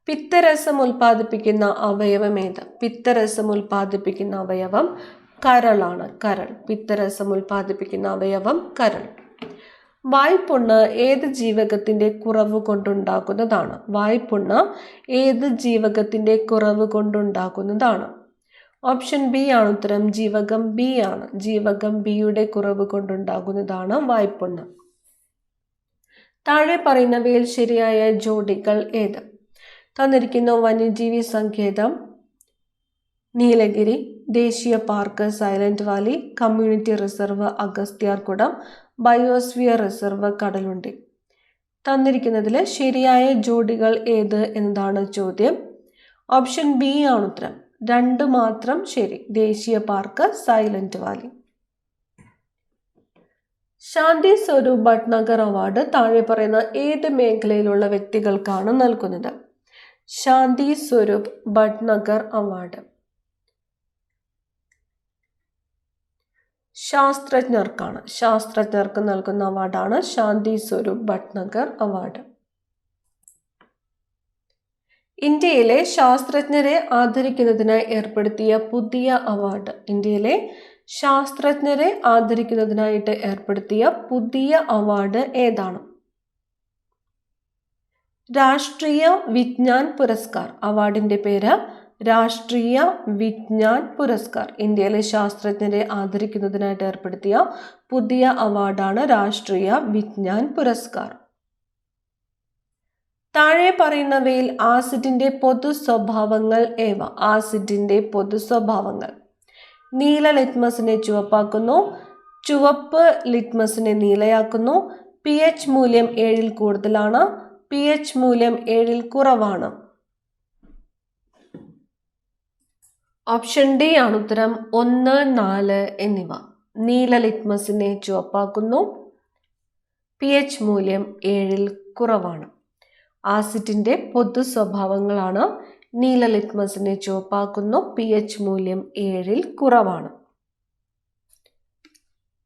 പിത്തരസം ഉൽപ്പാദിപ്പിക്കുന്ന അവയവം ഏത്? പിത്തരസം ഉൽപ്പാദിപ്പിക്കുന്ന അവയവം കരളാണ്. കരൾ. പിത്തരസം ഉൽപ്പാദിപ്പിക്കുന്ന അവയവം കരൾ. വായ്പുണ്ണ് ഏത് ജീവകത്തിന്റെ കുറവ് കൊണ്ടുണ്ടാകുന്നതാണ്? വായ്പുണ്ണ് ഏത് ജീവകത്തിന്റെ കുറവ് കൊണ്ടുണ്ടാകുന്നതാണ്? ഓപ്ഷൻ ബി ആണ് ഉത്തരം, ജീവകം ബി ആണ്. ജീവകം ബിയുടെ കുറവ് കൊണ്ടുണ്ടാകുന്നതാണ് വായ്പുണ്ണ്. താഴെ പറയുന്നവയിൽ ശരിയായ ജോഡികൾ ഏത്? തന്നിരിക്കുന്ന വന്യജീവി സങ്കേതം നീലഗിരി, ദേശീയ park silent valley, community reserve Agasthyarkoodam, biosphere reserve Kadalundi. തന്നിരിക്കുന്നതിൽ ശരിയായ ജോഡികൾ ഏത് എന്നതാണ് ചോദ്യം. ഓപ്ഷൻ ബി ആണ് ഉത്തരം, 2 മാത്രം ശരി. ദേശീയ park silent Valley. Shanti Swarup Bhatnagar award താഴെ പറയുന്ന ഏത് മേഖലയിലുള്ള വ്യക്തികൾക്കാണ് നൽകുന്നത്? ശാന്തി സ്വരൂപ് ഭട്നഗർ അവാർഡ് ശാസ്ത്രജ്ഞർക്കാണ്. ശാസ്ത്രജ്ഞർക്ക് നൽകുന്ന അവാർഡാണ് ശാന്തി സ്വരൂപ് ഭട്നഗർ അവാർഡ്. ഇന്ത്യയിലെ ശാസ്ത്രജ്ഞരെ ആദരിക്കുന്നതിനായി ഏർപ്പെടുത്തിയ പുതിയ അവാർഡ്. ഇന്ത്യയിലെ ശാസ്ത്രജ്ഞരെ ആദരിക്കുന്നതിനായിട്ട് ഏർപ്പെടുത്തിയ പുതിയ അവാർഡ് ഏതാണ്? രാഷ്ട്രീയ വിജ്ഞാൻ പുരസ്കാർ. അവാർഡിന്റെ പേര് രാഷ്ട്രീയ വിജ്ഞാൻ പുരസ്കാർ. ഇന്ത്യയിലെ ശാസ്ത്രജ്ഞരെ ആദരിക്കുന്നതിനായിട്ട് ഏർപ്പെടുത്തിയ പുതിയ അവാർഡാണ് രാഷ്ട്രീയ വിജ്ഞാൻ പുരസ്കാർ. താഴെ പറയുന്നവയിൽ ആസിഡിന്റെ പൊതു സ്വഭാവങ്ങൾ ഏവ? ആസിഡിന്റെ പൊതു സ്വഭാവങ്ങൾ: നീല ലിറ്റ്മസിനെ ചുവപ്പാക്കുന്നു, ചുവപ്പ് ലിറ്റ്മസിനെ നീലയാക്കുന്നു, pH മൂല്യം 7 കൂടുതലാണ്, pH മൂല്യം 7 കുറവാണ്. ഓപ്ഷൻ ഡി ആണ് ഉത്തരം, 1, 4 എന്നിവ. നീല ലിറ്റ്മസിനെ ചുവപ്പാക്കുന്നു, pH മൂല്യം 7 കുറവാണ്. ആസിഡിന്റെ പൊതു സ്വഭാവങ്ങളാണ്: നീല ലിറ്റ്മസിനെ ചുവപ്പാക്കുന്നു, pH മൂല്യം 7 കുറവാണ്.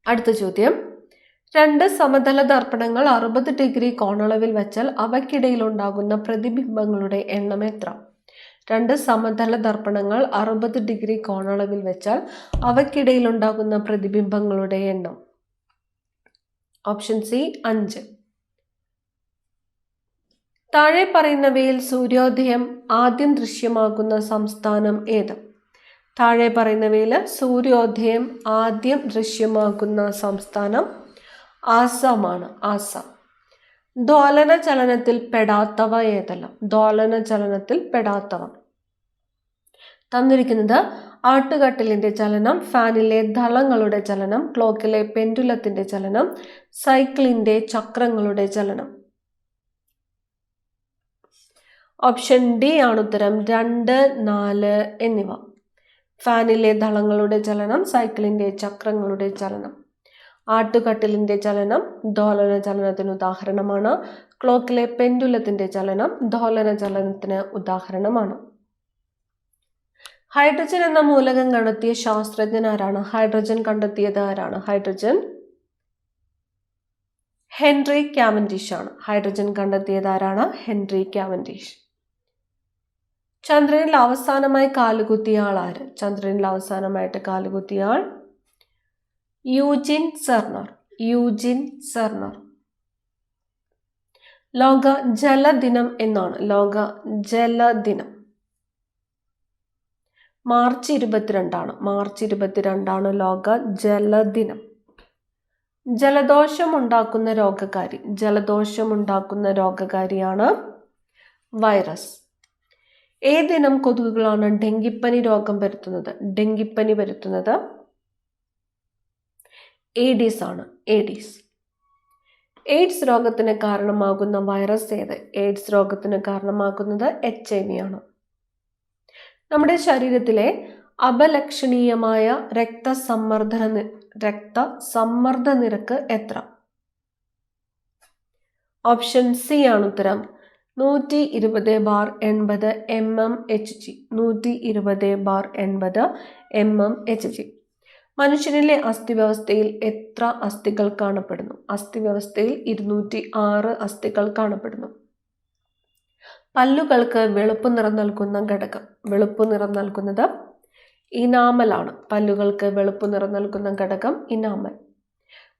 അടുത്ത ചോദ്യം, 2 സമതല ദർപ്പണങ്ങൾ 60 ഡിഗ്രി കോണളവിൽ വെച്ചാൽ അവയ്ക്കിടയിൽ ഉണ്ടാകുന്ന പ്രതിബിംബങ്ങളുടെ എണ്ണം എത്ര? 2 സമതല ദർപ്പണങ്ങൾ 60 ഡിഗ്രി കോണളവിൽ വെച്ചാൽ അവയ്ക്കിടയിൽ ഉണ്ടാകുന്ന പ്രതിബിംബങ്ങളുടെ എണ്ണം. Option C 5. താഴെ പറയുന്നവയിൽ സൂര്യോദയം ആദ്യം ദൃശ്യമാകുന്ന സംസ്ഥാനം ഏത്? താഴെ പറയുന്നവയിൽ സൂര്യോദയം ആദ്യം ദൃശ്യമാകുന്ന സംസ്ഥാനം ആസാമാണ്. ആസാം. ദ്വാലന ചലനത്തിൽ പെടാത്തവ ഏതെല്ലാം? ദ്വാലന ചലനത്തിൽ പെടാത്തവ തന്നിരിക്കുന്നത് ആട്ടുകട്ടിലിന്റെ ചലനം, ഫാനിലെ ദളങ്ങളുടെ ചലനം, ക്ലോക്കിലെ പെൻഡുലത്തിന്റെ ചലനം, സൈക്കിളിന്റെ ചക്രങ്ങളുടെ ചലനം. ഓപ്ഷൻ ഡി ആണ് ഉത്തരം. 2, 4 എന്നിവ. ഫാനിലെ ദളങ്ങളുടെ ചലനം, സൈക്കിളിന്റെ ചക്രങ്ങളുടെ ചലനം. ആട്ടുകട്ടിലിന്റെ ചലനം ദോലന ചലനത്തിന് ഉദാഹരണമാണ്. ക്ലോക്കിലെ പെൻഡുലത്തിന്റെ ചലനം ദോലന ചലനത്തിന് ഉദാഹരണമാണ്. ഹൈഡ്രജൻ എന്ന മൂലകം കണ്ടെത്തിയ ശാസ്ത്രജ്ഞൻ ആരാണ്? ഹൈഡ്രജൻ കണ്ടെത്തിയത് ആരാണ്? ഹൈഡ്രജൻ ഹെൻറി കാവൻഡിഷ് ആണ്. ഹൈഡ്രജൻ കണ്ടെത്തിയത് ആരാണ്? Henry Cavendish. ചന്ദ്രനിൽ അവസാനമായി കാലുകുത്തിയ ആൾ ആര്? ചന്ദ്രനിൽ അവസാനമായിട്ട് കാലുകുത്തിയ ആൾ യൂജിൻ സെർണർ. യൂജിൻ സെർണർ. ലോക ജലദിനം എന്നാണ്. ലോക ജലദിനം മാർച്ച് 22 മാർച്ച് 22 ലോക ജലദിനം. ജലദോഷം ഉണ്ടാക്കുന്ന രോഗകാരി. ജലദോഷം ഉണ്ടാക്കുന്ന രോഗകാരിയാണ് വൈറസ്. ഏതിനം കൊതുകുകളാണ് ഡെങ്കിപ്പനി രോഗം വരുത്തുന്നത്? ഡെങ്കിപ്പനി വരുത്തുന്നത് ഏഡീസ് ആണ്. ഏഡീസ്. എയ്ഡ്സ് രോഗത്തിന് കാരണമാകുന്ന വൈറസ് ഏത്? എയ്ഡ്സ് രോഗത്തിന് കാരണമാകുന്നത് HIV ആണ്. നമ്മുടെ ശരീരത്തിലെ അപലക്ഷണീയമായ രക്തസമ്മർദ്ദ നിരക്ക് എത്ര? ഓപ്ഷൻ സി ആണ് ഉത്തരം. 120/80 mmHg. 120/80 mmHg. മനുഷ്യനിലെ അസ്ഥിവ്യവസ്ഥയിൽ എത്ര അസ്ഥികൾ കാണപ്പെടുന്നു? അസ്ഥിവ്യവസ്ഥയിൽ 206 അസ്ഥികൾ കാണപ്പെടുന്നു. പല്ലുകൾക്ക് വെളുപ്പ് നിറം നൽകുന്ന ഘടകം. വെളുപ്പ് നിറം നൽകുന്നത് ഇനാമലാണ്. പല്ലുകൾക്ക് വെളുപ്പ് നിറം നൽകുന്ന ഘടകം ഇനാമൽ.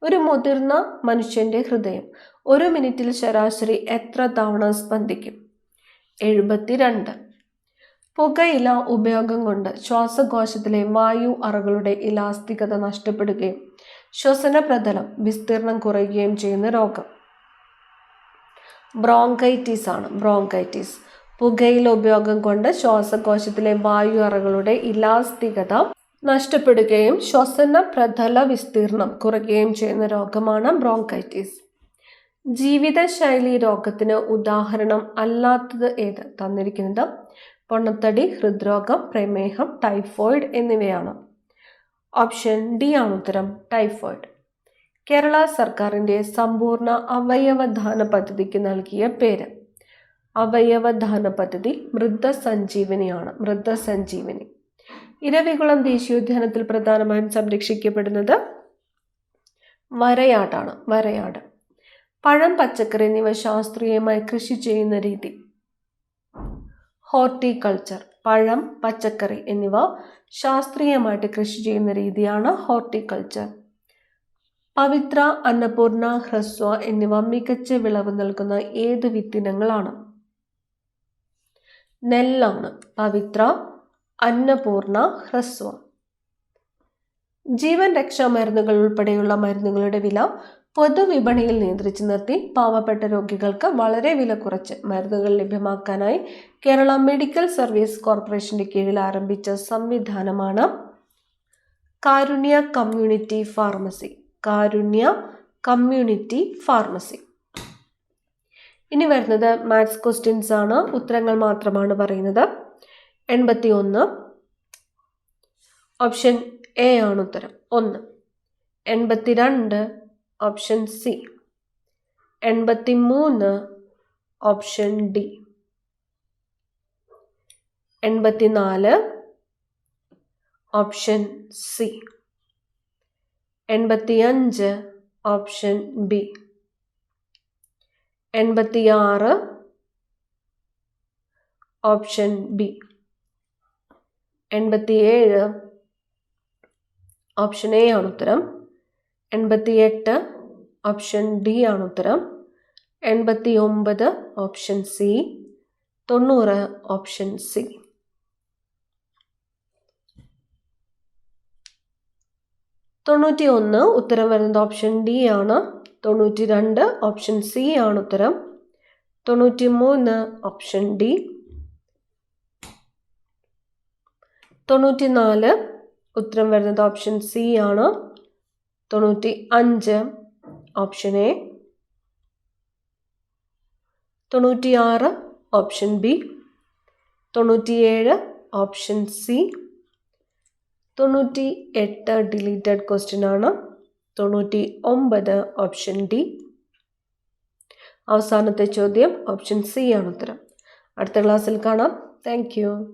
ഒരു മുതിർന്ന മനുഷ്യന്റെ ഹൃദയം 1 മിനിറ്റിൽ ശരാശരി എത്ര തവണ സ്പന്ദിക്കും? 72. പുകയില ഉപയോഗം കൊണ്ട് ശ്വാസകോശത്തിലെ വായു അറകളുടെ ഇലാസ്തികത നഷ്ടപ്പെടുകയും ശ്വസന പ്രതലം വിസ്തീർണം കുറയുകയും ചെയ്യുന്ന രോഗം ബ്രോങ്കൈറ്റിസ് ആണ്. ബ്രോങ്കൈറ്റിസ്. പുകയില ഉപയോഗം കൊണ്ട് ശ്വാസകോശത്തിലെ വായു അറകളുടെ ഇലാസ്തികത നഷ്ടപ്പെടുകയും ശ്വസന പ്രതല വിസ്തീർണം കുറയ്ക്കുകയും ചെയ്യുന്ന രോഗമാണ് ബ്രോങ്കൈറ്റിസ്. ജീവിതശൈലി രോഗത്തിന് ഉദാഹരണം അല്ലാത്തത് ഏത്? തന്നിരിക്കുന്നത് പൊണ്ണത്തടി, ഹൃദ്രോഗം, പ്രമേഹം, ടൈഫോയിഡ് എന്നിവയാണ്. ഓപ്ഷൻ ഡി ആണ് ഉത്തരം. ടൈഫോയിഡ്. കേരള സർക്കാരിന്റെ സമ്പൂർണ്ണ അവയവദാന പദ്ധതിക്ക് നൽകിയ പേര്? അവയവദാന പദ്ധതി മൃതസഞ്ജീവനിയാണ്. മൃതസഞ്ജീവനി. ഇരവികുളം ദേശീയോദ്യാനത്തിൽ പ്രധാനമായും സംരക്ഷിക്കപ്പെടുന്നത് വരയാടാണ്. വരയാട്. പഴം, പച്ചക്കറി എന്നിവ ശാസ്ത്രീയമായി കൃഷി ചെയ്യുന്ന രീതി? ഹോർട്ടിക്കൾച്ചർ. പഴം, പച്ചക്കറി എന്നിവ ശാസ്ത്രീയമായിട്ട് കൃഷി ചെയ്യുന്ന രീതിയാണ് ഹോർട്ടിക്കൾച്ചർ. പവിത്ര, അന്നപൂർണ, ഹ്രസ്വ എന്നിവ മികച്ച വിളവ് നൽകുന്ന ഏത് വിത്തിനങ്ങളാണ്? നെല്ലാണ്. പവിത്ര, അന്നപൂർണ, ഹ്രസ്വ. ജീവൻ രക്ഷാ മരുന്നുകൾ ഉൾപ്പെടെയുള്ള മരുന്നുകളുടെ വില പൊതുവിപണിയിൽ നിയന്ത്രിച്ചു നിർത്തി പാവപ്പെട്ട രോഗികൾക്ക് വളരെ വില കുറച്ച് മരുന്നുകൾ ലഭ്യമാക്കാനായി കേരള മെഡിക്കൽ സർവീസ് കോർപ്പറേഷന്റെ കീഴിൽ ആരംഭിച്ച സംവിധാനമാണ് കാരുണ്യ കമ്മ്യൂണിറ്റി ഫാർമസി. കാരുണ്യ കമ്മ്യൂണിറ്റി ഫാർമസി. ഇനി വരുന്നത് മാത്സ് ക്വസ്റ്റ്യൻസ് ആണ്. ഉത്തരങ്ങൾ മാത്രമാണ് പറയുന്നത്. 81. ഓപ്ഷൻ എ ആണ് ഉത്തരം. 1. 82. Option C. 83. Option D. 84. Option C. 85. Option B. 86. Option B. 87. Option A ആണ് ഉത്തരം. 88. ഓപ്ഷൻ ഡി ആണ് ഉത്തരം. 89. Option C. 90. Option C. 91 ഉത്തരം വരുന്നത് ഓപ്ഷൻ ഡി ആണ്. 92 ഓപ്ഷൻ സി ആണ് ഉത്തരം. 93 ഓപ്ഷൻ ഡി. 94 ഉത്തരം വരുന്നത് ഓപ്ഷൻ സി ആണ്. 95 option A. 96 option B. 97 option C. 98 deleted question ആണ്. 99 ഓപ്ഷൻ ഡി. അവസാനത്തെ ചോദ്യം ഓപ്ഷൻ സി ആണ് ഉത്തരം. അടുത്ത ക്ലാസ്സിൽ കാണാം. Thank you.